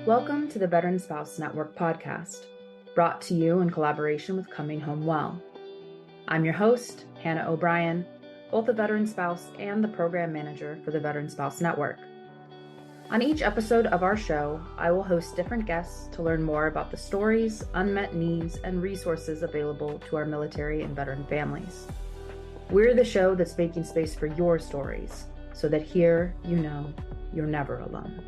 Welcome to the Veteran Spouse Network podcast, brought to you in collaboration with Coming Home Well. I'm your host, Hannah O'Brien, both a veteran spouse and the program manager for the Veteran Spouse Network. On each episode of our show, I will host different guests to learn more about the stories, unmet needs, and resources available to our military and veteran families. We're the show that's making space for your stories, so that here you know you're never alone.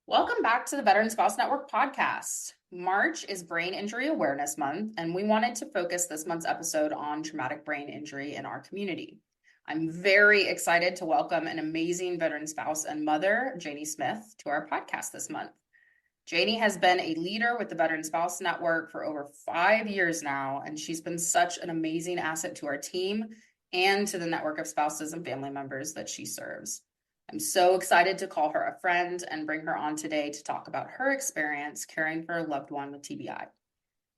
Welcome back to the Veteran Spouse Network podcast. March is Brain Injury Awareness Month, and we wanted to focus this month's episode on traumatic brain injury in our community. I'm very excited to welcome an amazing veteran spouse and mother, Janie Smith, to our podcast this month. Janie has been a leader with the Veteran Spouse Network for over 5 years now, and she's been such an amazing asset to our team and to the network of spouses and family members that she serves. I'm so excited to call her a friend and bring her on today to talk about her experience caring for a loved one with TBI.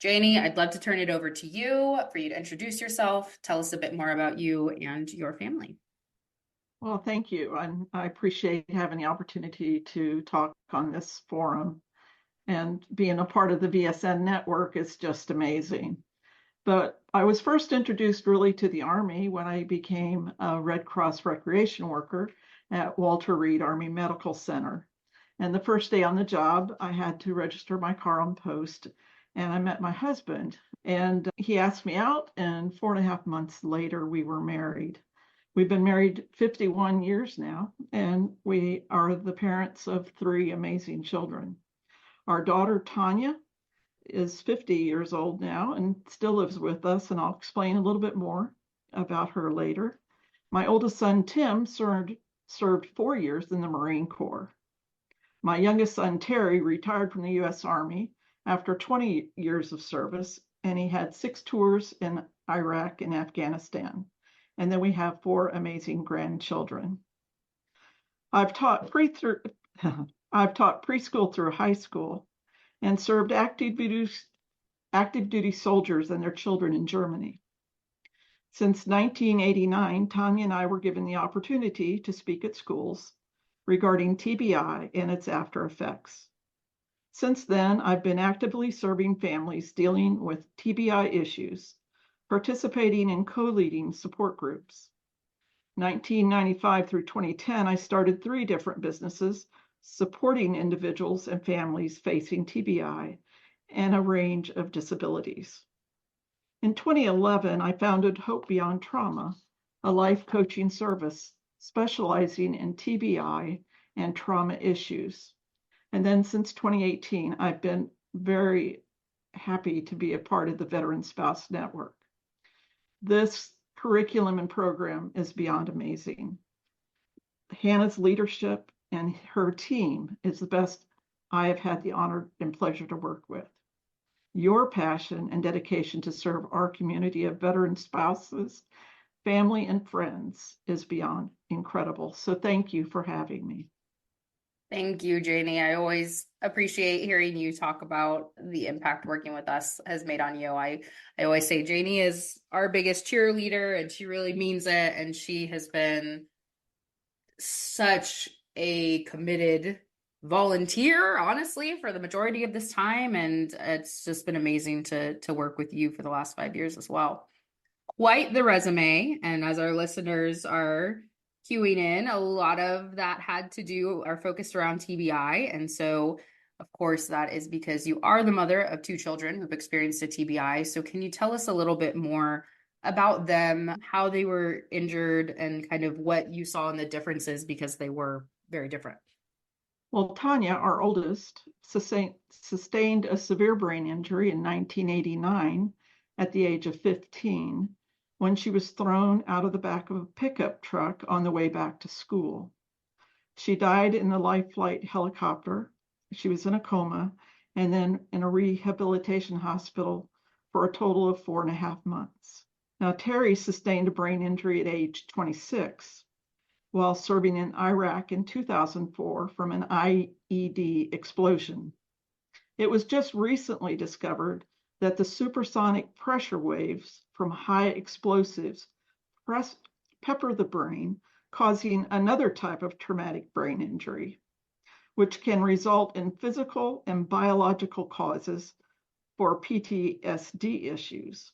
Janie, I'd love to turn it over to you for you to introduce yourself, tell us a bit more about you and your family. Well, thank you. I appreciate having the opportunity to talk on this forum, and being a part of the VSN network is just amazing. But I was first introduced really to the Army when I became a Red Cross recreation worker at Walter Reed Army Medical Center. And the first day on the job, I had to register my car on post, and I met my husband, and he asked me out, and 4.5 months later, we were married. We've been married 51 years now, and we are the parents of 3 amazing children. Our daughter, Tanya, is 50 years old now and still lives with us, and I'll explain a little bit more about her later. My oldest son, Tim, served 4 years in the Marine Corps. My youngest son, Terry, retired from the U.S. Army after 20 years of service, and he had 6 tours in Iraq and Afghanistan. And then we have 4 amazing grandchildren. I've taught preschool through high school and served active duty soldiers and their children in Germany. Since 1989, Tanya and I were given the opportunity to speak at schools regarding TBI and its after effects. Since then, I've been actively serving families dealing with TBI issues, participating in co-leading support groups. 1995 through 2010, I started 3 different businesses supporting individuals and families facing TBI and a range of disabilities. In 2011, I founded Hope Beyond Trauma, a life coaching service specializing in TBI and trauma issues. And then since 2018, I've been very happy to be a part of the Veteran Spouse Network. This curriculum and program is beyond amazing. Hannah's leadership and her team is the best I have had the honor and pleasure to work with. Your passion and dedication to serve our community of veteran spouses, family, and friends is beyond incredible. So thank you for having me. Thank you, Janie. I always appreciate hearing you talk about the impact working with us has made on you. I always say Janie is our biggest cheerleader, and she really means it. And she has been such a committed volunteer, honestly, for the majority of this time. And it's just been amazing to work with you for the last 5 years as well. Quite the resume. And as our listeners are queuing in, a lot of that had to do are focused around TBI. And so, of course, that is because you are the mother of 2 children who've experienced a TBI. So can you tell us a little bit more about them, how they were injured, and kind of what you saw in the differences, because they were very different? Well, Tanya, our oldest, sustained a severe brain injury in 1989 at the age of 15 when she was thrown out of the back of a pickup truck on the way back to school. She died in the Life Flight helicopter. She was in a coma and then in a rehabilitation hospital for a total of 4.5 months. Now, Terry sustained a brain injury at age 26 while serving in Iraq in 2004 from an IED explosion. It was just recently discovered that the supersonic pressure waves from high explosives pepper the brain, causing another type of traumatic brain injury, which can result in physical and biological causes for PTSD issues.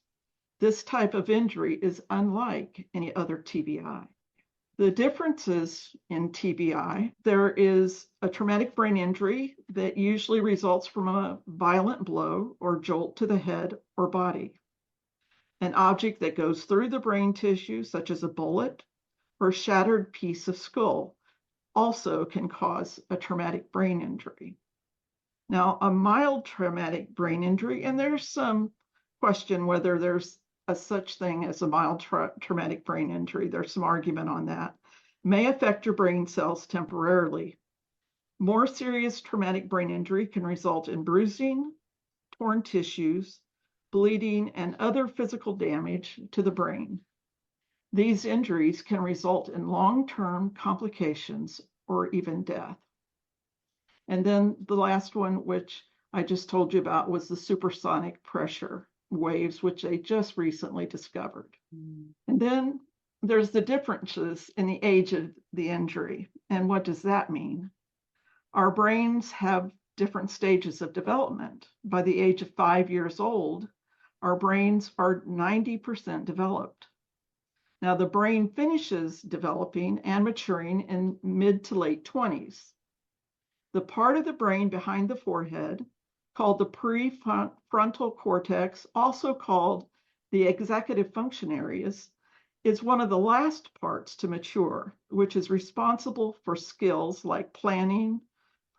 This type of injury is unlike any other TBI. The differences in TBI, there is a traumatic brain injury that usually results from a violent blow or jolt to the head or body. An object that goes through the brain tissue, such as a bullet or shattered piece of skull, also can cause a traumatic brain injury. Now, a mild traumatic brain injury, and there's some question whether there's a such thing as a mild traumatic brain injury, there's some argument on that, may affect your brain cells temporarily. More serious traumatic brain injury can result in bruising, torn tissues, bleeding, and other physical damage to the brain. These injuries can result in long-term complications or even death. And then the last one, which I just told you about, was the supersonic pressure waves, which they just recently discovered. And then there's the differences in the age of the injury. And what does that mean? Our brains have different stages of development. By the age of 5 years old, our brains are 90% developed. Now, the brain finishes developing and maturing in mid to late 20s. The part of the brain behind the forehead, called the prefrontal cortex, also called the executive function areas, is one of the last parts to mature, which is responsible for skills like planning,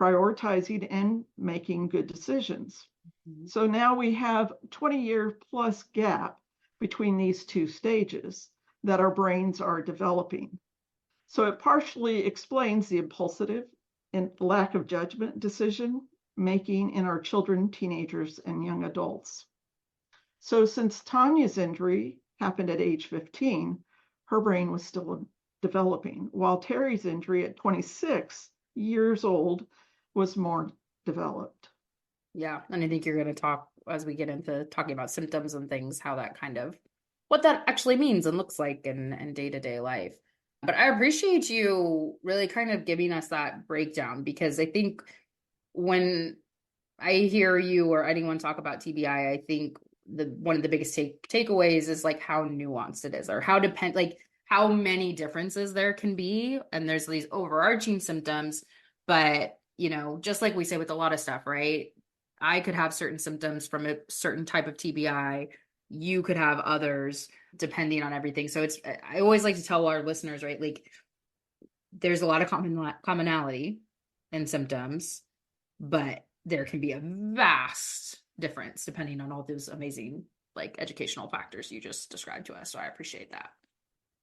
prioritizing, and making good decisions. So now we have a 20-year plus gap between these two stages that our brains are developing. So it partially explains the impulsive and lack of judgment decision making in our children, teenagers, and young adults. So since Tanya's injury happened at age 15, her brain was still developing, while Terry's injury at 26 years old was more developed. Yeah, and I think you're going to talk, as we get into talking about symptoms and things, how that kind of, what that actually means and looks like in day-to-day life. But I appreciate you really kind of giving us that breakdown, because I think when I hear you or anyone talk about TBI, I think one of the biggest takeaways is like how nuanced it is, or how many differences there can be. And there's these overarching symptoms, but just like we say with a lot of stuff, right? I could have certain symptoms from a certain type of TBI. You could have others depending on everything. So I always like to tell our listeners, right? Like there's a lot of commonality in symptoms, but there can be a vast difference depending on all those amazing like educational factors you just described to us. So I appreciate that.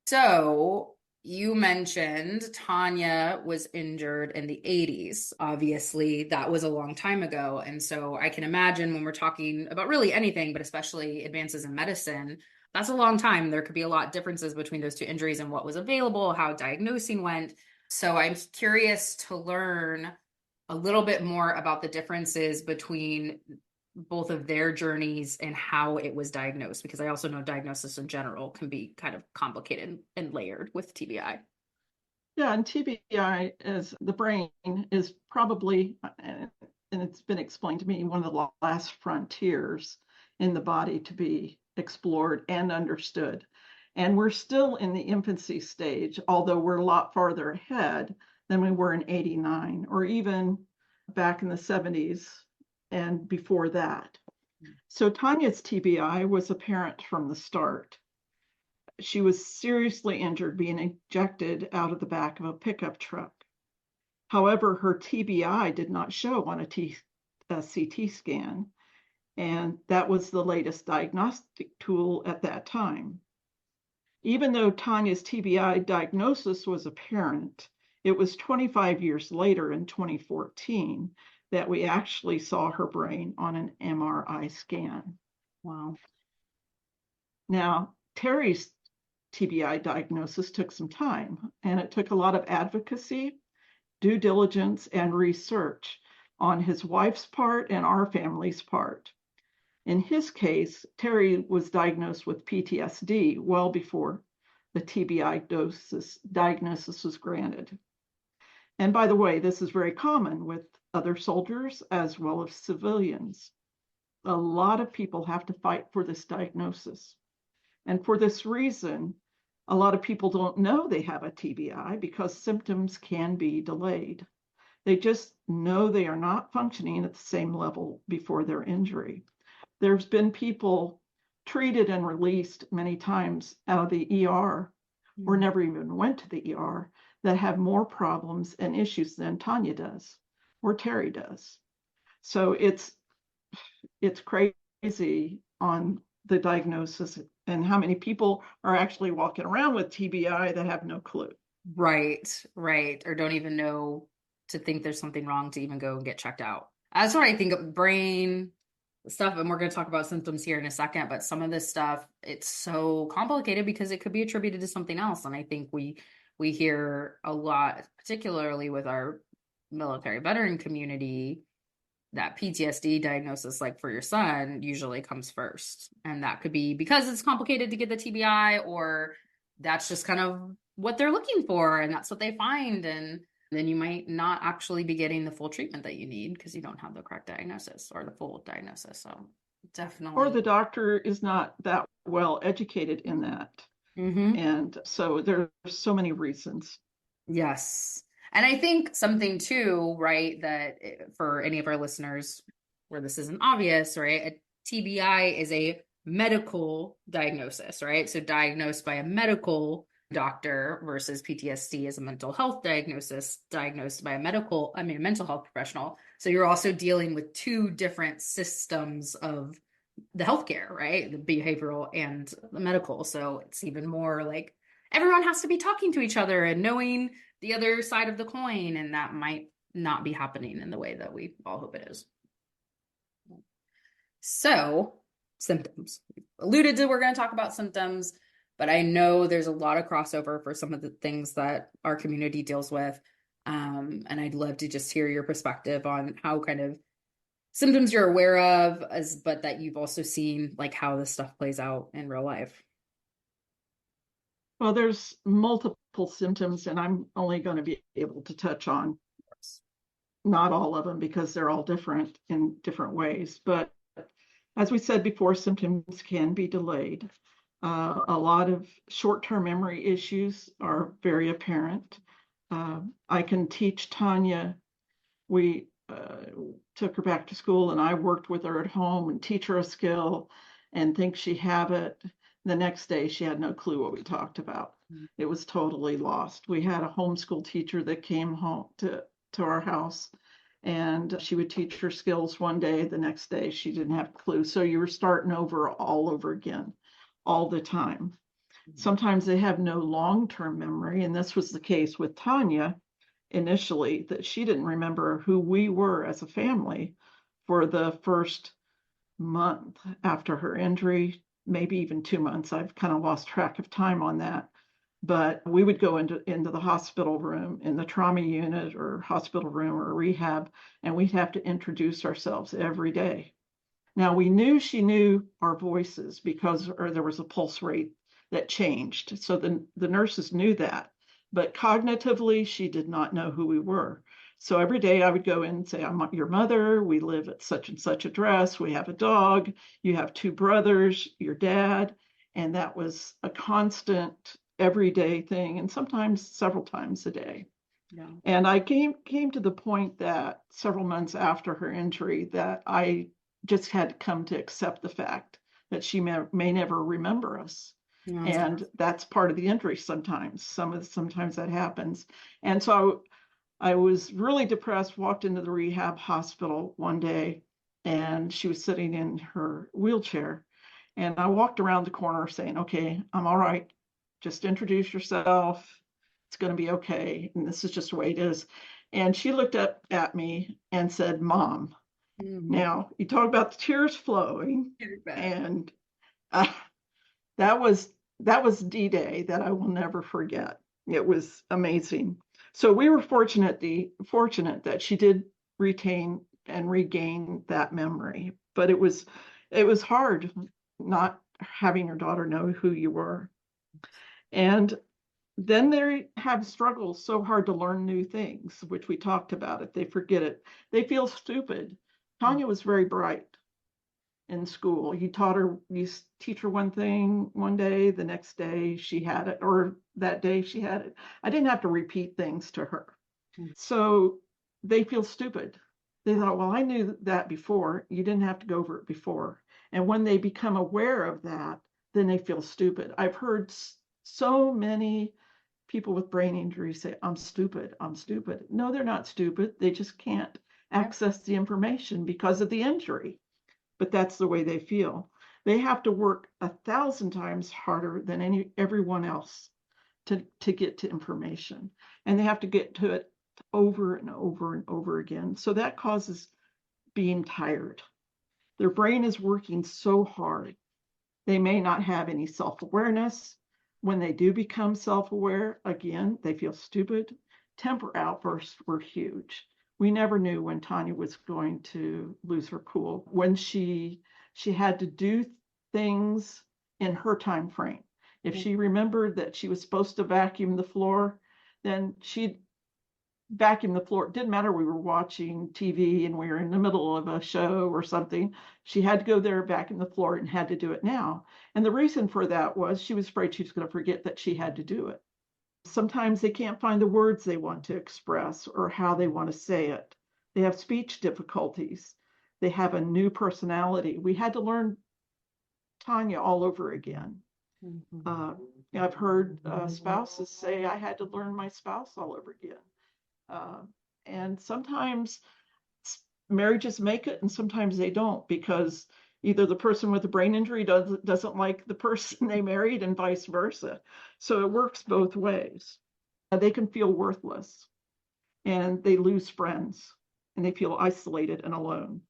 So you mentioned Tanya was injured in the 80s. Obviously, that was a long time ago. And so I can imagine when we're talking about really anything, but especially advances in medicine, that's a long time. There could be a lot of differences between those two injuries and what was available, how diagnosing went. So I'm curious to learn a little bit more about the differences between both of their journeys and how it was diagnosed, because I also know diagnosis in general can be kind of complicated and layered with TBI. Yeah, and TBI is the brain is probably, and it's been explained to me, one of the last frontiers in the body to be explored and understood. And we're still in the infancy stage, although we're a lot farther ahead than we were in 89 or even back in the 70s and before that. So Tanya's TBI was apparent from the start. She was seriously injured being ejected out of the back of a pickup truck. However, her TBI did not show on a CT scan, and that was the latest diagnostic tool at that time. Even though Tanya's TBI diagnosis was apparent, it was 25 years later in 2014 that we actually saw her brain on an MRI scan. Wow. Now, Terry's TBI diagnosis took some time, and it took a lot of advocacy, due diligence, and research on his wife's part and our family's part. In his case, Terry was diagnosed with PTSD well before the TBI diagnosis was granted. And by the way, this is very common with other soldiers as well as civilians. A lot of people have to fight for this diagnosis. And for this reason, a lot of people don't know they have a TBI because symptoms can be delayed. They just know they are not functioning at the same level before their injury. There's been people treated and released many times out of the ER or never even went to the ER that have more problems and issues than Tanya does or Terry does. So it's crazy on the diagnosis and how many people are actually walking around with TBI that have no clue. Right. Or don't even know to think there's something wrong to even go and get checked out. That's what I think of brain stuff. And we're going to talk about symptoms here in a second, but some of this stuff, it's so complicated because it could be attributed to something else. And I think we hear a lot, particularly with our military veteran community, that PTSD diagnosis, like for your son, usually comes first. And that could be because it's complicated to get the TBI, or that's just kind of what they're looking for and that's what they find. And then you might not actually be getting the full treatment that you need because you don't have the correct diagnosis or the full diagnosis. So definitely. Or the doctor is not that well educated in that. Mm-hmm. And so there's so many reasons. Yes. And I think something too, right, that for any of our listeners where this isn't obvious, right, a TBI is a medical diagnosis, right? So diagnosed by a medical doctor versus PTSD is a mental health diagnosis diagnosed by a mental health professional. So you're also dealing with two different systems of the healthcare, right? The behavioral and the medical. So it's even more like everyone has to be talking to each other and knowing the other side of the coin, and that might not be happening in the way that we all hope it is. So, symptoms. We've alluded to, we're going to talk about symptoms, but I know there's a lot of crossover for some of the things that our community deals with. And I'd love to just hear your perspective on how kind of symptoms you're aware of, but that you've also seen, like how this stuff plays out in real life. Well, there's multiple symptoms, and I'm only going to be able to touch on not all of them because they're all different in different ways. But as we said before, symptoms can be delayed. A lot of short-term memory issues are very apparent. I can teach Tanya. We took her back to school, and I worked with her at home and teach her a skill and think she had it. The next day, she had no clue what we talked about. It was totally lost. We had a homeschool teacher that came home to our house, and she would teach her skills one day. The next day, she didn't have a clue. So you were starting over all over again, all the time. Sometimes they have no long-term memory, and this was the case with Tanya initially, that she didn't remember who we were as a family for the first month after her injury, maybe even 2 months. I've kind of lost track of time on that. But we would go into the hospital room, in the trauma unit or hospital room or rehab, and we'd have to introduce ourselves every day. Now, we knew she knew our voices because there was a pulse rate that changed. So the nurses knew that. But cognitively, she did not know who we were. So every day I would go in and say, I'm your mother. We live at such and such address. We have a dog. You have 2 brothers, your dad. And that was a constant everyday thing, and sometimes several times a day. Yeah. And I came to the point that several months after her injury that I just had to come to accept the fact that she may never remember us. Yeah, and that's part of the injury sometimes. Sometimes that happens. And so I was really depressed, walked into the rehab hospital one day, and she was sitting in her wheelchair. And I walked around the corner saying, okay, I'm all right. Just introduce yourself. It's going to be okay. And this is just the way it is. And she looked up at me and said, Mom. Mm-hmm. Now, you talk about the tears flowing. And that was D-Day that I will never forget. It was amazing. So we were fortunate that she did retain and regain that memory. But it was hard not having your daughter know who you were. And then they have struggles so hard to learn new things, which we talked about. If they forget it, they feel stupid. Tanya was very bright in school. You teach her one thing one day, the next day she had it, or that day she had it. I didn't have to repeat things to her. So they feel stupid. They thought, well, I knew that before. You didn't have to go over it before. And when they become aware of that, then they feel stupid. I've heard so many people with brain injury say, I'm stupid, I'm stupid. No, they're not stupid. They just can't access the information because of the injury. But that's the way they feel. They have to work 1,000 times harder than everyone else to get to information. And they have to get to it over and over and over again. So that causes being tired. Their brain is working so hard. They may not have any self-awareness. When they do become self-aware, again, they feel stupid. Temper outbursts were huge. We never knew when Tanya was going to lose her cool, when she had to do things in her time frame. If she remembered that she was supposed to vacuum the floor, then she'd vacuum the floor. It didn't matter we were watching TV and we were in the middle of a show or something. She had to go there, vacuum the floor, and had to do it now. And the reason for that was she was afraid she was going to forget that she had to do it. Sometimes they can't find the words they want to express or how they want to say it. They have speech difficulties. They have a new personality. We had to learn Tanya all over again. I've heard spouses say, I had to learn my spouse all over again. And sometimes marriages make it and sometimes they don't, because either the person with the brain injury doesn't like the person they married and vice versa. So it works both ways. They can feel worthless and they lose friends and they feel isolated and alone.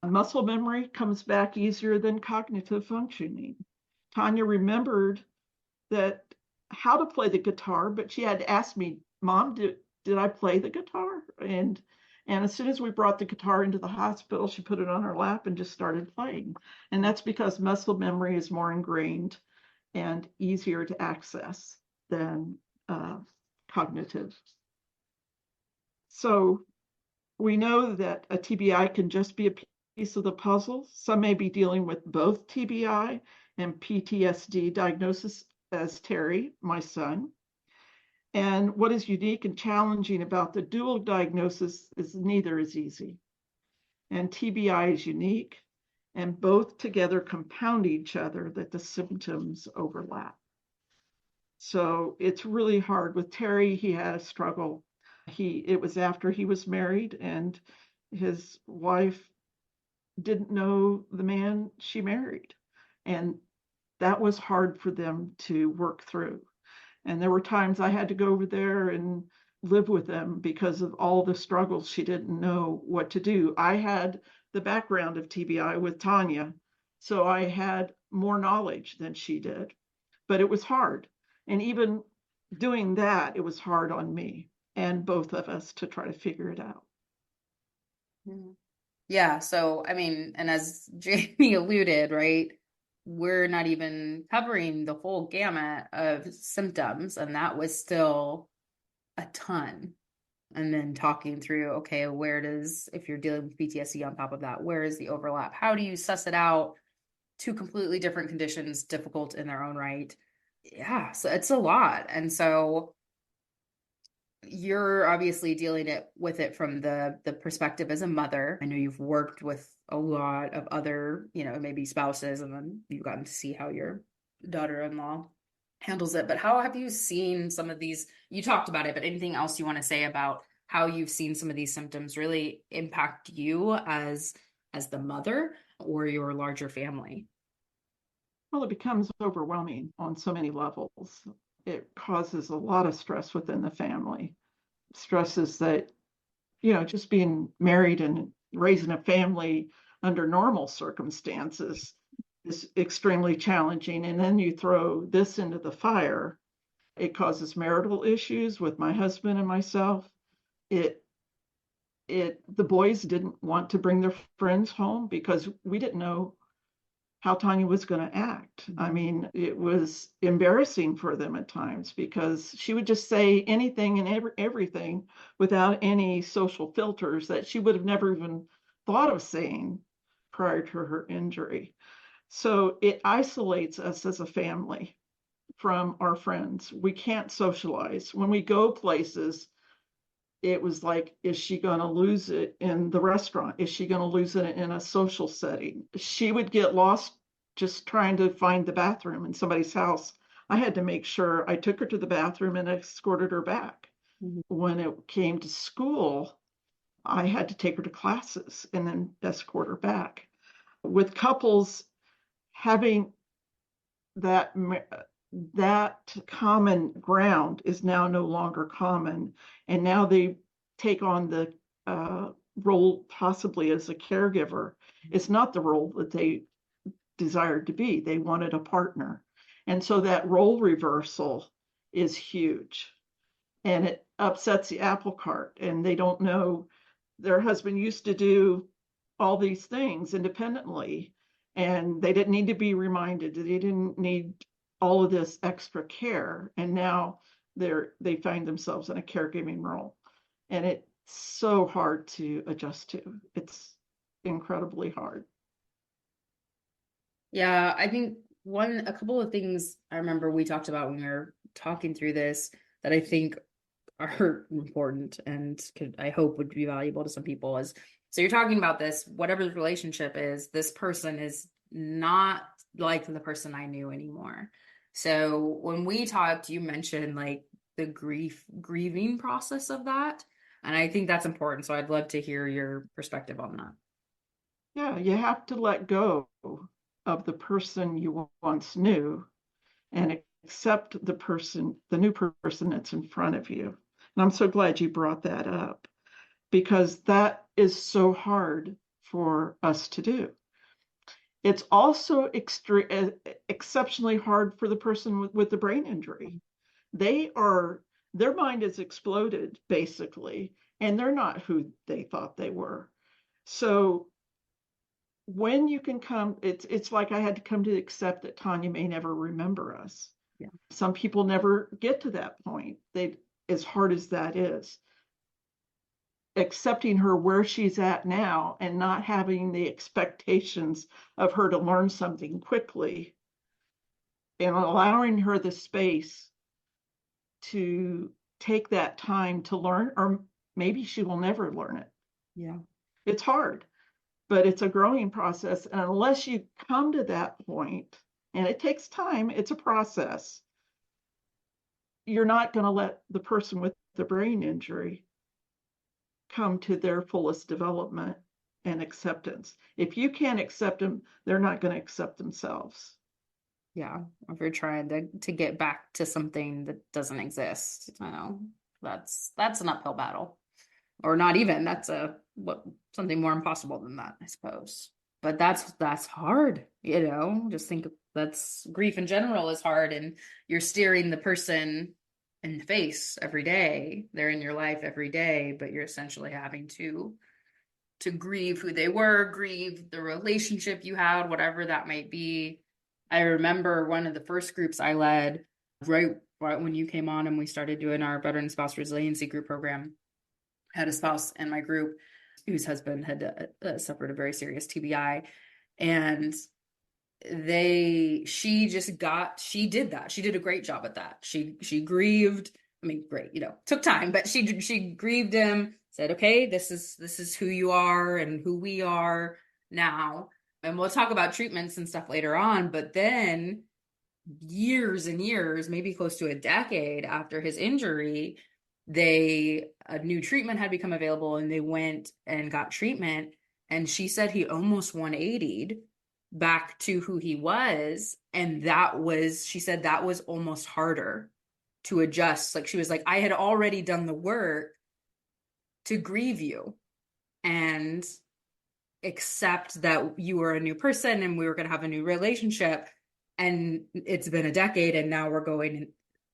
Muscle memory comes back easier than cognitive functioning. Tanya remembered that how to play the guitar, but she had to ask me, Mom, did I play the guitar? And as soon as we brought the guitar into the hospital, she put it on her lap and just started playing. And that's because muscle memory is more ingrained and easier to access than cognitive. So we know that a TBI can just be a piece of the puzzle. Some may be dealing with both TBI and PTSD diagnosis, as Terry, my son. And what is unique and challenging about the dual diagnosis is neither is easy. And TBI is unique, and both together compound each other that the symptoms overlap. So it's really hard. With Terry, he had a struggle. It was after he was married, and his wife didn't know the man she married. And that was hard for them to work through. And there were times I had to go over there and live with them because of all the struggles. She didn't know what to do. I had the background of TBI with Tanya, so I had more knowledge than she did, but it was hard. And even doing that, it was hard on me and both of us to try to figure it out. Yeah. So, I mean, and as Jamie alluded, right, we're not even covering the whole gamut of symptoms, and that was still a ton. And then talking through, okay, if you're dealing with PTSD on top of that, where is the overlap? How do you suss it out? Two completely different conditions, difficult in their own right. Yeah, so it's a lot. And so you're obviously dealing with it from the perspective as a mother. I know you've worked with a lot of other, maybe spouses, and then you've gotten to see how your daughter-in-law handles it. But how have you seen some of these? You talked about it, but anything else you want to say about how you've seen some of these symptoms really impact you as the mother or your larger family? Well, it becomes overwhelming on so many levels. It causes a lot of stress within the family. Stresses that, just being married and raising a family under normal circumstances is extremely challenging. And then you throw this into the fire. It causes marital issues with my husband and myself. The boys didn't want to bring their friends home because we didn't know how Tanya was going to act. I mean, it was embarrassing for them at times because she would just say anything and everything without any social filters that she would have never even thought of saying prior to her injury. So it isolates us as a family from our friends. We can't socialize. When we go places, it was like, is she going to lose it in the restaurant? Is she going to lose it in a social setting? She would get lost just trying to find the bathroom in somebody's house. I had to make sure I took her to the bathroom and escorted her back. Mm-hmm. When it came to school, I had to take her to classes and then escort her back. With couples, having that common ground is now no longer common, and now they take on the role possibly as a caregiver. It's not the role that they desired to be. They wanted a partner, and so that role reversal is huge, and it upsets the apple cart, and they don't know their husband used to do all these things independently, and they didn't need to be reminded. They didn't need all of this extra care, and now they find themselves in a caregiving role, and it's so hard to adjust to. It's incredibly hard. Yeah, I think a couple of things I remember we talked about when we were talking through this that I think are important and I hope would be valuable to some people is, so you're talking about this, whatever the relationship is, this person is not like the person I knew anymore. So when we talked, you mentioned like the grieving process of that. And I think that's important. So I'd love to hear your perspective on that. Yeah, you have to let go of the person you once knew and accept the new person that's in front of you. And I'm so glad you brought that up because that is so hard for us to do. It's also exceptionally hard for the person with the brain injury. Their mind is exploded basically, and they're not who they thought they were. So when you can come, it's like I had to come to accept that Tanya may never remember us. Yeah. Some people never get to that point. As hard as that is, accepting her where she's at now and not having the expectations of her to learn something quickly and allowing her the space to take that time to learn, or maybe she will never learn it. Yeah. It's hard, but it's a growing process. And unless you come to that point, and it takes time, it's a process, you're not going to let the person with the brain injury come to their fullest development and acceptance. If you can't accept them, they're not going to accept themselves. Yeah, if you're trying to get back to something that doesn't exist, I know that's an uphill battle, or not even. That's something more impossible than that, I suppose. But that's hard, Just think that's grief in general is hard, and you're steering the person in the face every day. They're in your life every day, but you're essentially having to grieve who they were, grieve the relationship you had, whatever that might be. I remember one of the first groups I led right when you came on and we started doing our veteran spouse resiliency group program. I had a spouse in my group whose husband had suffered a very serious TBI, and she did that. She did a great job at that. She grieved. I mean, great, took time, but she grieved him, said, okay, this is who you are and who we are now. And we'll talk about treatments and stuff later on, but then years and years, maybe close to a decade after his injury, a new treatment had become available and they went and got treatment. And she said he almost 180'd back to who he was. And she said that was almost harder to adjust. Like she was like, I had already done the work to grieve you and accept that you were a new person and we were going to have a new relationship. And it's been a decade and now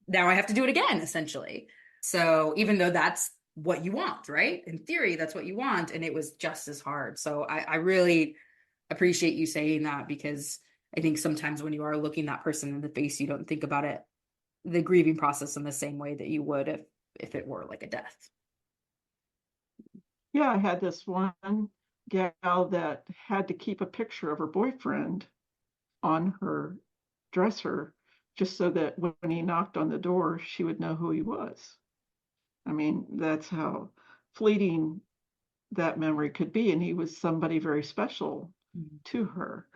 now I have to do it again, essentially. So even though that's what you want, right? In theory, that's what you want. And it was just as hard. So I really appreciate you saying that, because I think sometimes when you are looking that person in the face, you don't think about it, the grieving process, in the same way that you would if it were like a death. Yeah, I had this one gal that had to keep a picture of her boyfriend on her dresser just so that when he knocked on the door, she would know who he was. I mean, that's how fleeting that memory could be. And he was somebody very special to her.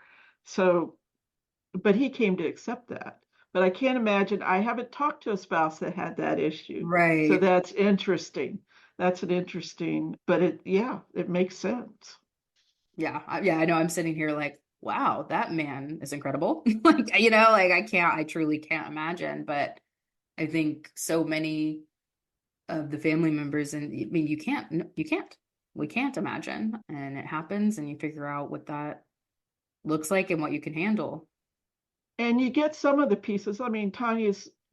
So, but he came to accept that. But I can't imagine, I haven't talked to a spouse that had that issue. Right. So that's interesting. That's an interesting, but it makes sense. Yeah. I know I'm sitting here like, wow, that man is incredible. Like, like I truly can't imagine, but I think so many of the family members, and I mean, we can't imagine, and it happens, and you figure out what that looks like and what you can handle. And you get some of the pieces. I mean,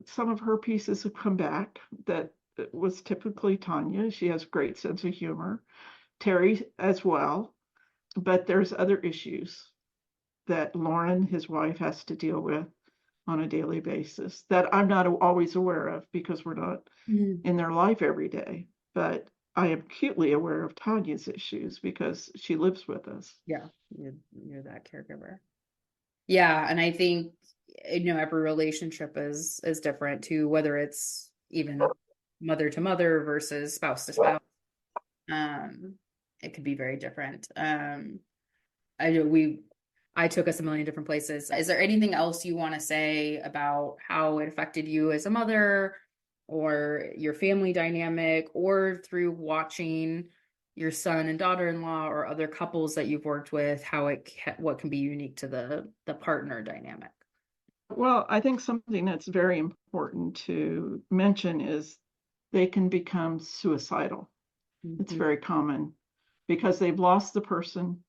some of her pieces have come back. That was typically Tanya. She has a great sense of humor. Terry as well. But there's other issues that Lauren, his wife, has to deal with on a daily basis that I'm not always aware of because we're not in their life every day. But I am acutely aware of Tanya's issues because she lives with us. Yeah, you're that caregiver. Yeah, and I think every relationship is different too, whether it's even mother to mother versus spouse to spouse. It could be very different. I took us a million different places. Is there anything else you want to say about how it affected you as a mother, or your family dynamic, or through watching your son and daughter-in-law or other couples that you've worked with, what can be unique to the partner dynamic? Well, I think something that's very important to mention is they can become suicidal. It's very common because they've lost the person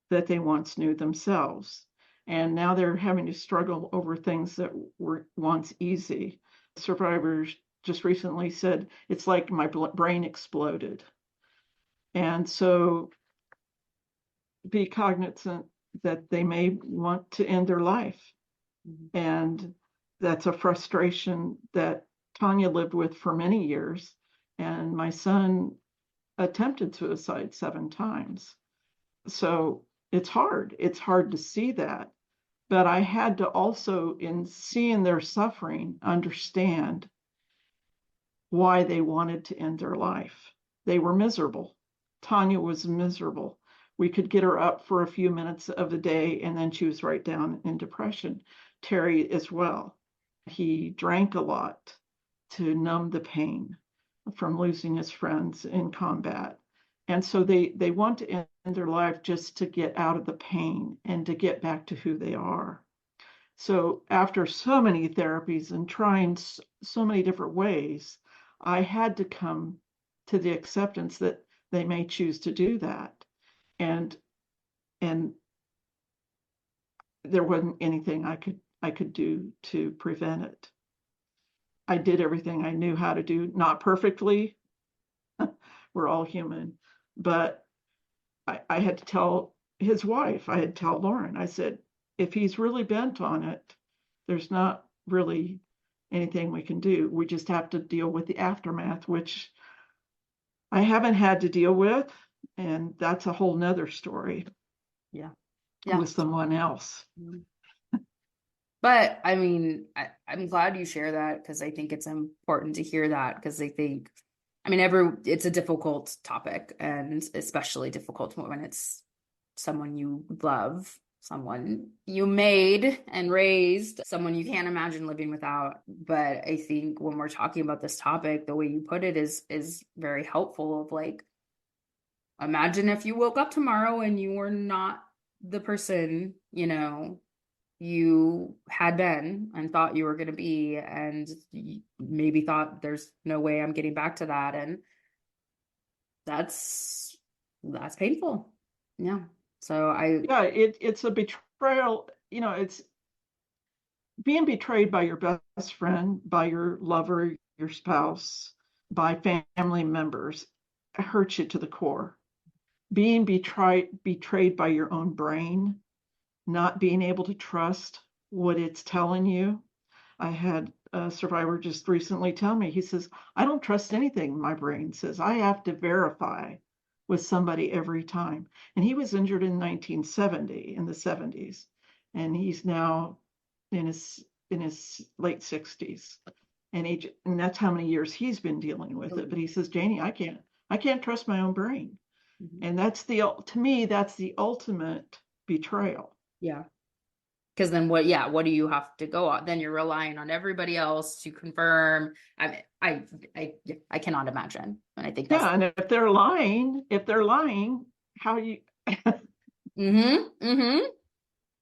that they once knew themselves. And now they're having to struggle over things that were once easy. Survivors just recently said, it's like my brain exploded. And so be cognizant that they may want to end their life. And that's a frustration that Tanya lived with for many years. And my son attempted suicide 7 times. So it's hard. It's hard to see that. But I had to also, in seeing their suffering, understand why they wanted to end their life. They were miserable. Tanya was miserable. We could get her up for a few minutes of the day, and then she was right down in depression. Terry as well. He drank a lot to numb the pain from losing his friends in combat. And so they want to end their life just to get out of the pain and to get back to who they are. So after so many therapies and trying so many different ways, I had to come to the acceptance that they may choose to do that. And there wasn't anything I could do to prevent it. I did everything I knew how to do, not perfectly. We're all human, but I had to tell his wife, I had to tell Lauren, I said, if he's really bent on it, there's not really anything we can do. We just have to deal with the aftermath, which I haven't had to deal with. And that's a whole nother story. Yeah. With someone else. But I mean, I'm glad you share that, because I think it's important to hear that, because I think, I mean, it's a difficult topic, and especially difficult when it's someone you love, someone you made and raised, someone you can't imagine living without. But I think when we're talking about this topic, the way you put it is very helpful. Of like, imagine if you woke up tomorrow and you were not the person, you had been and thought you were going to be, and maybe thought there's no way I'm getting back to that. And that's painful. Yeah. So it's a betrayal. It's being betrayed by your best friend, by your lover, your spouse, by family members. It hurts you to the core. Being betrayed by your own brain not being able to trust what it's telling you. I had a survivor just recently tell me, he says, I don't trust anything my brain says. I have to verify with somebody every time. And he was injured in 1970, in the 70s. And he's now in his late 60s. And that's how many years he's been dealing with it. But he says, Janie, I can't trust my own brain. Mhm. And to me, that's the ultimate betrayal. Yeah. Because then what do you have to go on? Then you're relying on everybody else to confirm. I mean, I cannot imagine. And I think that's and if they're lying, how you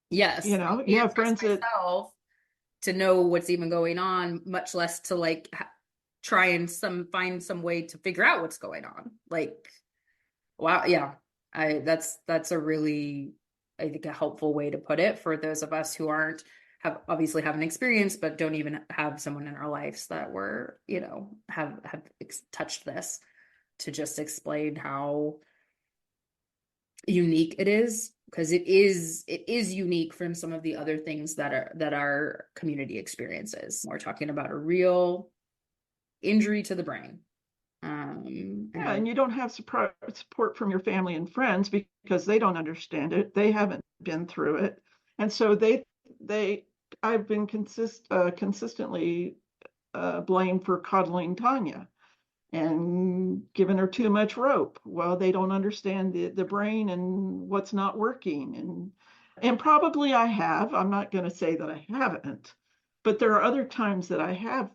Yes. you have friends that to know what's even going on, much less to like try and find some way to figure out what's going on. Like, wow, yeah. That's a really, I think, a helpful way to put it for those of us who obviously have an experience, but don't even have someone in our lives that were, have touched this, to just explain how unique it is, because it is unique from some of the other things that our community experiences. We're talking about a real injury to the brain. And you don't have support from your family and friends because they don't understand it. They haven't been through it. And so I've been consistently blamed for coddling Tanya and giving her too much rope. Well, they don't understand the brain and what's not working. And probably I have. I'm not going to say that I haven't, but there are other times that I have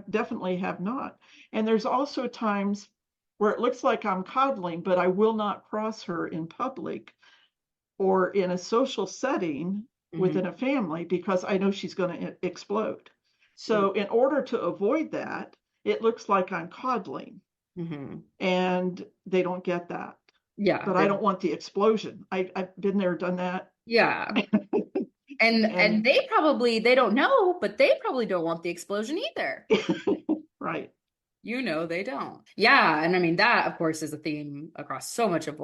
definitely have not. And there's also times where it looks like I'm coddling, but I will not cross her in public or in a social setting within a family because I know she's going to explode. So in order to avoid that, it looks like I'm coddling, and they don't get that. Yeah. But I don't want the explosion. I've been there, done that. Yeah. And they don't know, but they probably don't want the explosion either. Right. They don't. Yeah. And I mean, that, of course, is a theme across so much of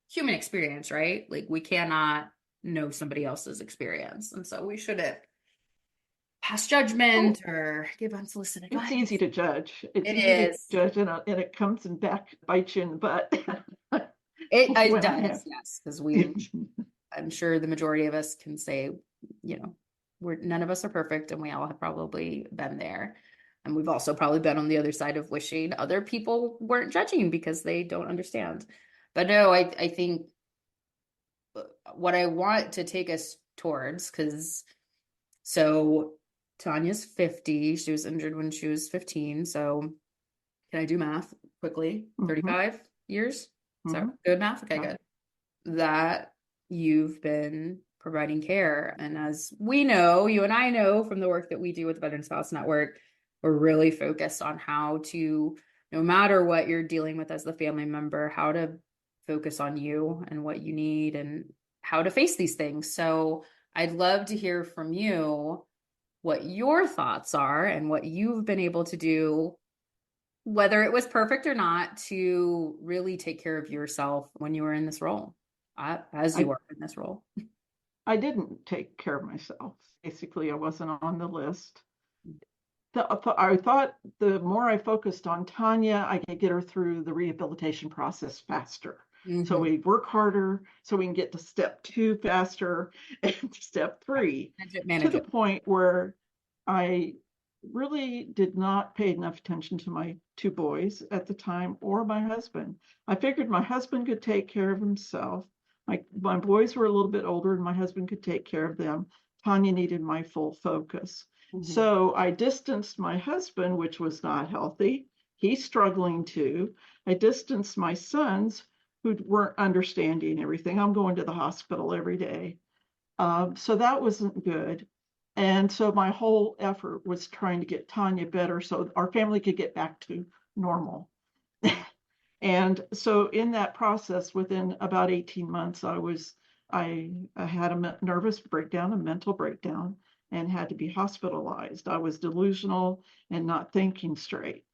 human experience, right? Like, we cannot know somebody else's experience. And so we shouldn't pass judgment or give unsolicited advice. It's easy to judge. It is. To judge, and it comes and bites you in the butt. It does, yes. Because I'm sure the majority of us can say, none of us are perfect, and we all have probably been there. And we've also probably been on the other side of wishing other people weren't judging because they don't understand. But no, I think what I want to take us towards, so Tanya's 50, she was injured when she was 15. So can I do math quickly? 35 years? Is that good math? Okay, good. That you've been providing care. And as we know, you and I know from the work that we do with the Veteran Spouse Network, we're really focused on how to, no matter what you're dealing with as the family member, how to focus on you and what you need and how to face these things. So I'd love to hear from you what your thoughts are and what you've been able to do, whether it was perfect or not, to really take care of yourself when you were in this role, as you were in this role. I didn't take care of myself. Basically, I wasn't on the list. I thought the more I focused on Tanya, I could get her through the rehabilitation process faster. So we work harder so we can get to step 2 faster and step 3 to the point where I really did not pay enough attention to my 2 boys at the time or my husband. I figured my husband could take care of himself. My boys were a little bit older and my husband could take care of them. Tanya needed my full focus. So I distanced my husband, which was not healthy. He's struggling too. I distanced my sons who weren't understanding everything. I'm going to the hospital every day. So that wasn't good. And so my whole effort was trying to get Tanya better so our family could get back to normal. And so in that process, within about 18 months, I had a nervous breakdown, a mental breakdown, and had to be hospitalized. I was delusional and not thinking straight.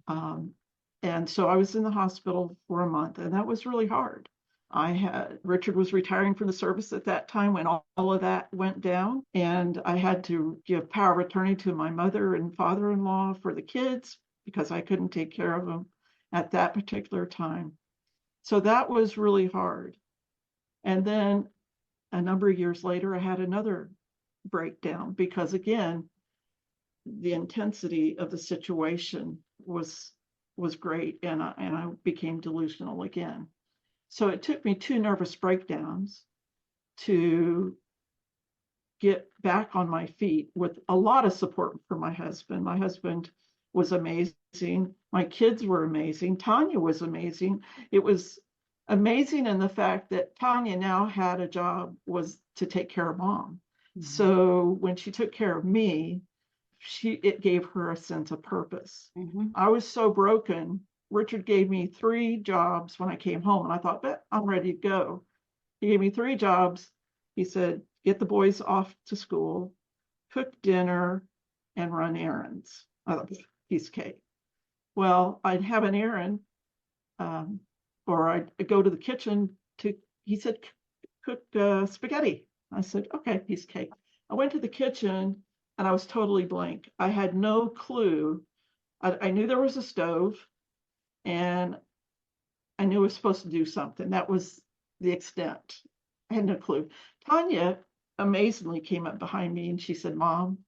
And so I was in the hospital for a month, and that was really hard. Richard was retiring from the service at that time when all of that went down. And I had to give power of attorney to my mother and father-in-law for the kids because I couldn't take care of them at that particular time. So that was really hard. And then a number of years later, I had another breakdown because, again, the intensity of the situation was great, and I became delusional again. So it took me 2 nervous breakdowns to get back on my feet with a lot of support from my husband. My husband was amazing. My kids were amazing. Tanya was amazing. It was amazing in the fact that Tanya now had a job was to take care of mom. Mm-hmm. So when she took care of me, it gave her a sense of purpose. Mm-hmm. I was so broken. Richard gave me 3 jobs when I came home, and I thought, I'm ready to go. He gave me 3 jobs. He said, get the boys off to school, cook dinner, and run errands. I thought, piece of cake. Well, I'd have an errand, or I'd go to the kitchen he said, cook spaghetti. I said, okay, piece of cake. I went to the kitchen, and I was totally blank. I had no clue. I knew there was a stove, and I knew I was supposed to do something. That was the extent. I had no clue. Tanya amazingly came up behind me and she said, Mom,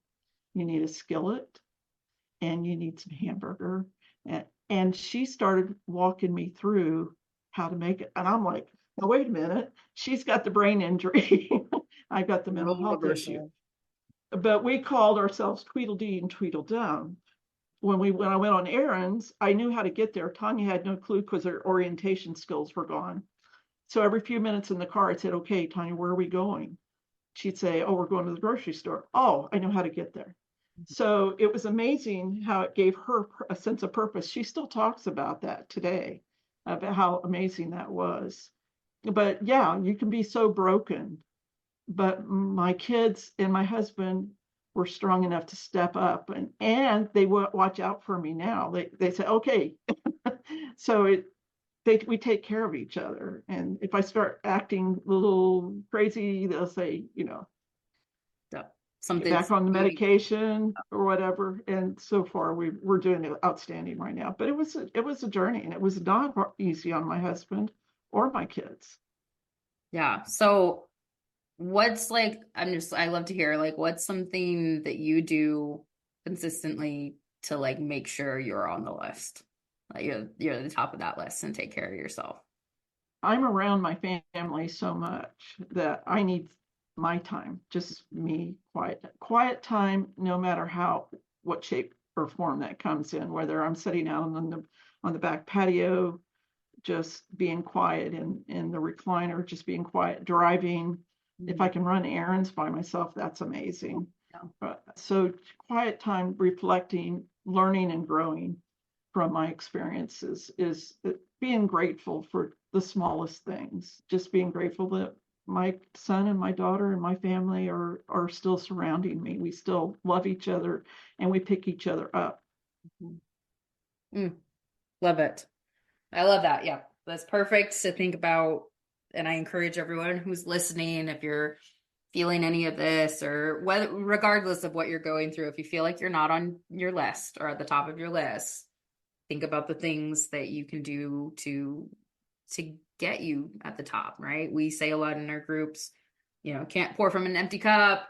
you need a skillet and you need some hamburger. And she started walking me through how to make it. And I'm like, no, wait a minute. She's got the brain injury. I got the mental health issue. But we called ourselves Tweedledee and Tweedledum. When I went on errands, I knew how to get there. Tanya had no clue because her orientation skills were gone. So every few minutes in the car, I'd say, okay, Tanya, where are we going? She'd say, oh, we're going to the grocery store. Oh, I know how to get there. So it was amazing how it gave her a sense of purpose. She still talks about that today, about how amazing that was. But yeah, you can be so broken. But my kids and my husband were strong enough to step up, and they watch out for me now. They say, okay. So we take care of each other. And if I start acting a little crazy, they'll say, something back on the medication or whatever. And so far we're doing outstanding right now. But it was a journey, and it was not easy on my husband or my kids. Yeah. So what's I love to hear, what's something that you do consistently to make sure you're on the list? You're at the top of that list and take care of yourself. I'm around my family so much that I need my time, just me, quiet time, no matter what shape or form that comes in, whether I'm sitting out on the back patio, just being quiet in the recliner, just being quiet, driving. Mm-hmm. If I can run errands by myself, that's amazing. Yeah. So quiet time, reflecting, learning and growing from my experiences is being grateful for the smallest things, just being grateful that my son and my daughter and my family are still surrounding me. We still love each other and we pick each other up. Mm-hmm. Love it. I love that. Yeah, that's perfect to think about. And I encourage everyone who's listening, if you're feeling any of this, or regardless of what you're going through, if you feel like you're not on your list or at the top of your list, think about the things that you can do to get you at the top, right? We say a lot in our groups, can't pour from an empty cup,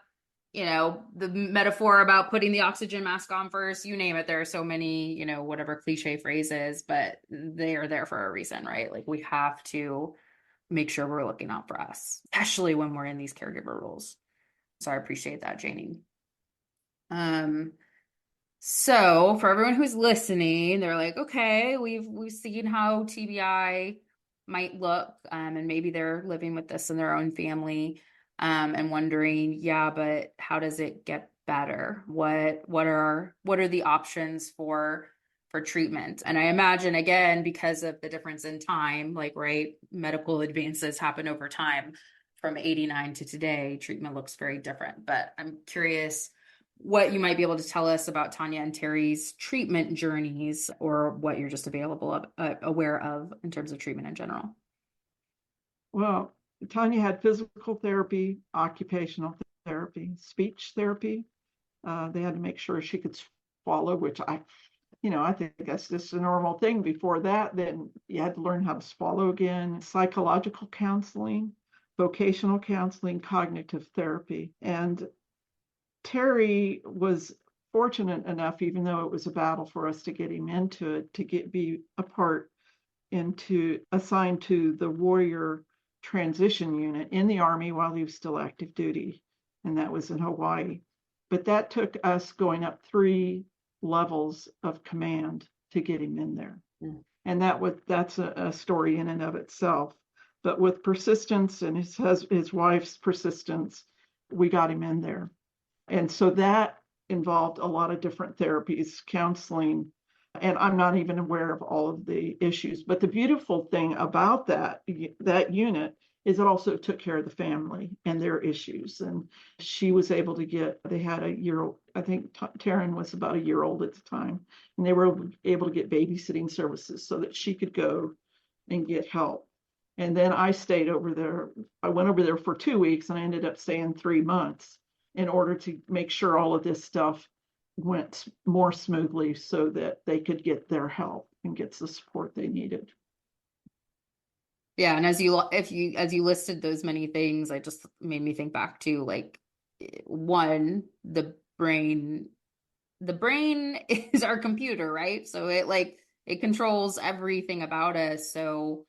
the metaphor about putting the oxygen mask on first, you name it. There are so many, whatever cliche phrases, but they are there for a reason, right? We have to make sure we're looking out for us, especially when we're in these caregiver roles. So I appreciate that, Janie. So for everyone who's listening, they're like, okay, we've seen how TBI might look, and maybe they're living with this in their own family, and wondering, yeah, but how does it get better? What are the options for treatment? And I imagine, again, because of the difference in time, right, medical advances happen over time. From 89 to today, treatment looks very different. But I'm curious what you might be able to tell us about Tanya and Terry's treatment journeys, or what you're just aware of in terms of treatment in general. Well, Tanya had physical therapy, occupational therapy, speech therapy. They had to make sure she could swallow, which I think that's just a normal thing. Before that, then you had to learn how to swallow again. Psychological counseling, vocational counseling, cognitive therapy. And Terry was fortunate enough, even though it was a battle for us to get him into it, to be assigned to the Warrior Transition Unit in the Army while he was still active duty. And that was in Hawaii. But that took us going up 3 levels of command to get him in there. Mm. And that's a story in and of itself. But with persistence and his wife's persistence, we got him in there. And so that involved a lot of different therapies, counseling, and I'm not even aware of all of the issues. But the beautiful thing about that unit is it also took care of the family and their issues. And she was able to they had a year old, I think Taryn was about a year old at the time, and they were able to get babysitting services so that she could go and get help. And then I stayed over there. I went over there for 2 weeks, and I ended up staying 3 months in order to make sure all of this stuff went more smoothly so that they could get their help and get the support they needed. Yeah, and as you listed those many things, I just made me think back to like one, the brain is our computer, right? So it controls everything about us. So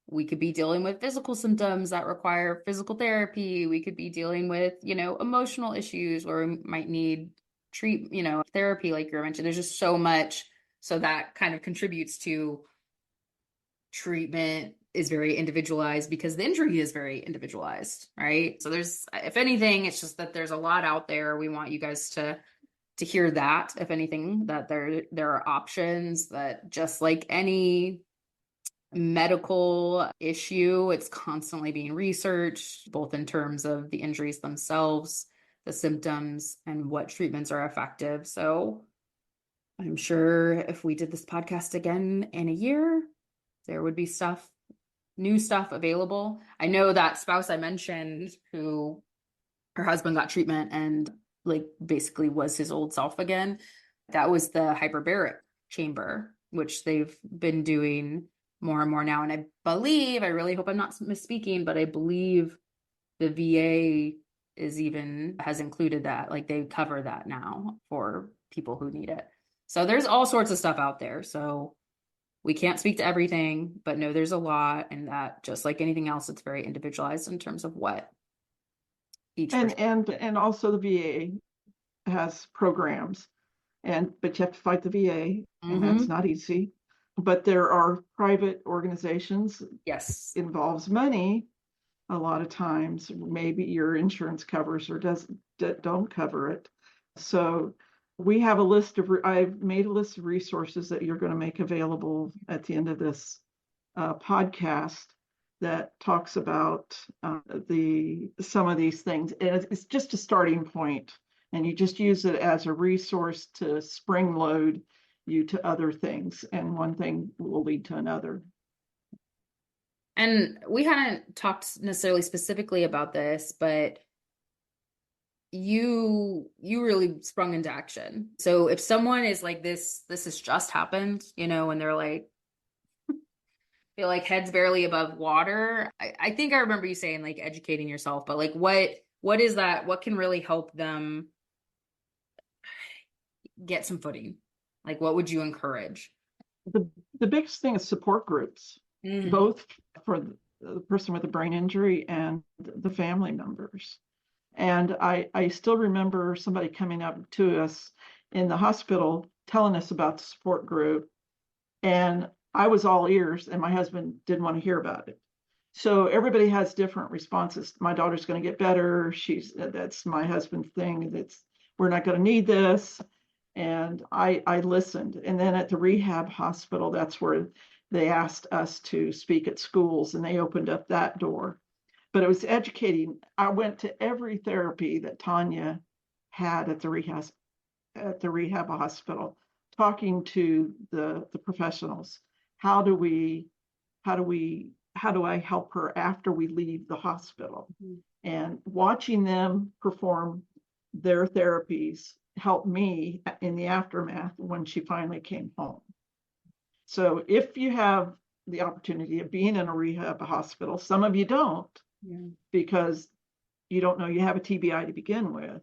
we could be dealing with physical symptoms that require physical therapy. We could be dealing with, emotional issues where we might need therapy, like you mentioned. There's just so much. So that kind of contributes to treatment is very individualized because the injury is very individualized, right? So if anything, it's just that there's a lot out there. We want you guys to hear that, if anything, that there are options, that just like any medical issue, it's constantly being researched, both in terms of the injuries themselves, the symptoms, and what treatments are effective. So I'm sure if we did this podcast again in a year, there would be new stuff available. I know that spouse I mentioned who her husband got treatment and basically was his old self again. That was the hyperbaric chamber, which they've been doing more and more now. And I really hope I'm not misspeaking, but I believe the VA has included that. Like they cover that now for people who need it. So there's all sorts of stuff out there. So we can't speak to everything, but no, there's a lot. And that, just like anything else, it's very individualized in terms of what each and also the VA has programs, but you have to fight the VA, and that's not easy. But there are private organizations. Yes. Involves money a lot of times. Maybe your insurance covers or don't cover it. So we have I've made a list of resources that you're going to make available at the end of this podcast that talks about some of these things. And it's just a starting point, and you just use it as a resource to spring load you to other things, and one thing will lead to another. And we hadn't talked necessarily specifically about this, but you really sprung into action. So if someone is like this has just happened, and they're like, feel like heads barely above water. I think I remember you saying like educating yourself, but like what is that? What can really help them get some footing? Like what would you encourage? The biggest thing is support groups, both for the person with a brain injury and the family members. And I still remember somebody coming up to us in the hospital telling us about the support group, and I was all ears, and my husband didn't want to hear about it. So everybody has different responses. My daughter's going to get better. That's my husband's thing. We're not going to need this. And I listened. And then at the rehab hospital, that's where they asked us to speak at schools, and they opened up that door. But it was educating. I went to every therapy that Tanya had at the rehab hospital, talking to the professionals. How do we how do I help her after we leave the hospital? Mhm. And watching them perform their therapies helped me in the aftermath when she finally came home. So if you have the opportunity of being in a rehab hospital, some of you don't, because you don't know you have a TBI to begin with,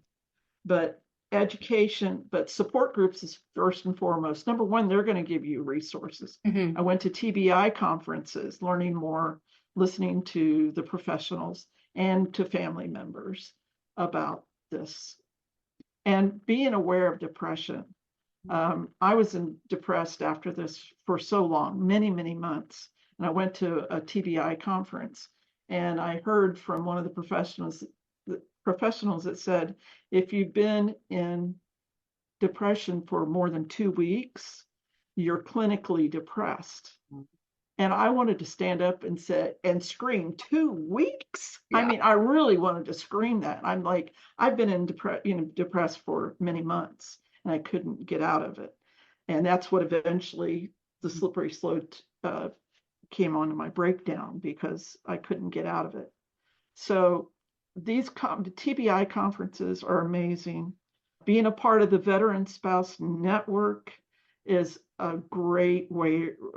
but education, but support groups is first and foremost. Number one, they're going to give you resources. Mhm. I went to TBI conferences, learning more, listening to the professionals and to family members about this, and being aware of depression. I was depressed after this for so long, many, many months. And I went to a TBI conference, and I heard from one of the professionals that said, if you've been in depression for more than 2 weeks, you're clinically depressed. And I wanted to stand up and say and scream, 2 weeks. Yeah. I mean, I really wanted to scream that. I'm like, I've been depressed for many months, and I couldn't get out of it. And that's what eventually the slippery slope came onto my breakdown, because I couldn't get out of it. So these TBI conferences are amazing. Being a part of the Veteran Spouse Network is a great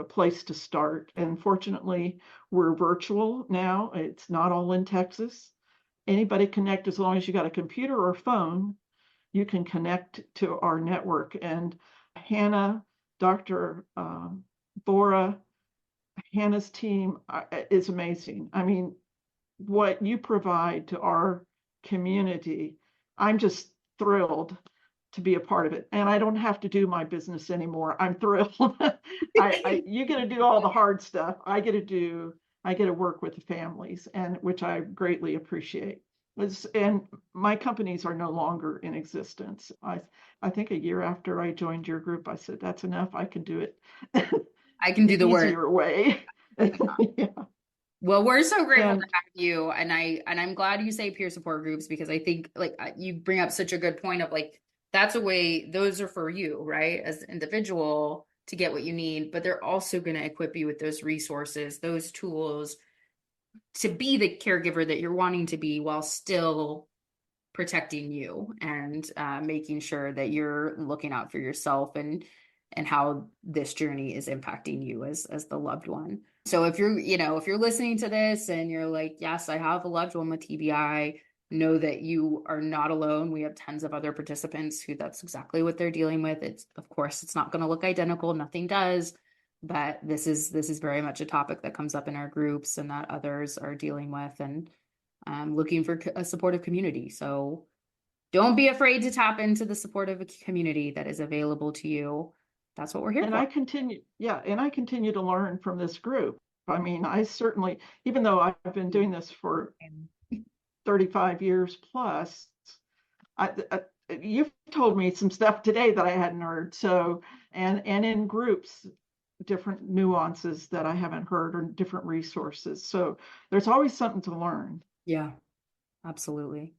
place to start. And fortunately, we're virtual now. It's not all in Texas. Anybody connect, as long as you got a computer or phone, you can connect to our network. And Hannah, Dr. Bora, Hannah's team is amazing. I mean, what you provide to our community, I'm just thrilled to be a part of it. And I don't have to do my business anymore. I'm thrilled. You get to do all the hard stuff. I get to work with the families, and which I greatly appreciate. And my companies are no longer in existence. I think a year after I joined your group, I said, that's enough. I can do it. I can do the work. Easier way. Yeah. Well, we're so grateful to have you, and I'm glad you say peer support groups, because I think like you bring up such a good point of like, that's a way, those are for you, right, as an individual to get what you need, but they're also going to equip you with those resources, those tools to be the caregiver that you're wanting to be, while still protecting you and making sure that you're looking out for yourself and how this journey is impacting you as the loved one. So if you're listening to this and you're like, yes, I have a loved one with TBI, know that you are not alone. We have tons of other participants who that's exactly what they're dealing with. Of course, it's not going to look identical. Nothing does. But this is very much a topic that comes up in our groups and that others are dealing with, and looking for a supportive community. So don't be afraid to tap into the supportive community that is available to you. That's what we're here for. I continue to learn from this group. I mean, I certainly, even though I've been doing this for 35 years plus, you've told me some stuff today that I hadn't heard. So, and in groups, different nuances that I haven't heard, or different resources. So there's always something to learn. Yeah, absolutely.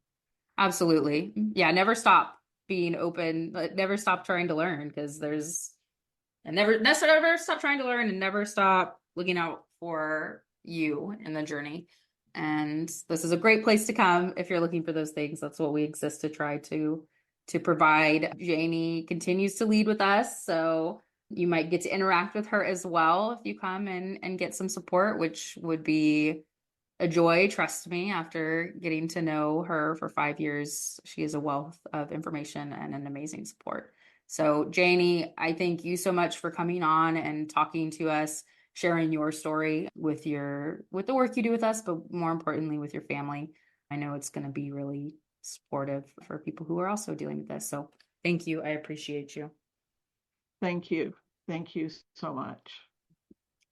Absolutely. Yeah, never stop being open, never stop trying to learn, because never stop trying to learn, and never stop looking out for you in the journey. And this is a great place to come if you're looking for those things. That's what we exist to try to provide. Janie continues to lead with us, so you might get to interact with her as well if you come and get some support, which would be a joy. Trust me, after getting to know her for 5 years, she is a wealth of information and an amazing support. So Janie, I thank you so much for coming on and talking to us, sharing your story with the work you do with us, but more importantly with your family. I know it's going to be really supportive for people who are also dealing with this. So thank you. I appreciate you. Thank you. Thank you so much.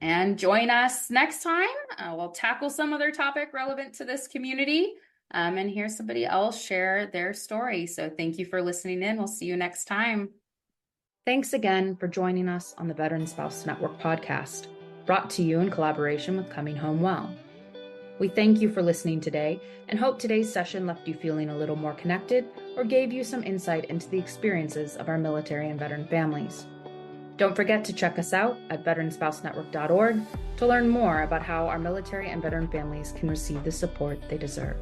And join us next time. We'll tackle some other topic relevant to this community and hear somebody else share their story. So thank you for listening in. We'll see you next time. Thanks again for joining us on the Veteran Spouse Network podcast, brought to you in collaboration with Coming Home Well. We thank you for listening today and hope today's session left you feeling a little more connected or gave you some insight into the experiences of our military and veteran families. Don't forget to check us out at veteranspousenetwork.org to learn more about how our military and veteran families can receive the support they deserve.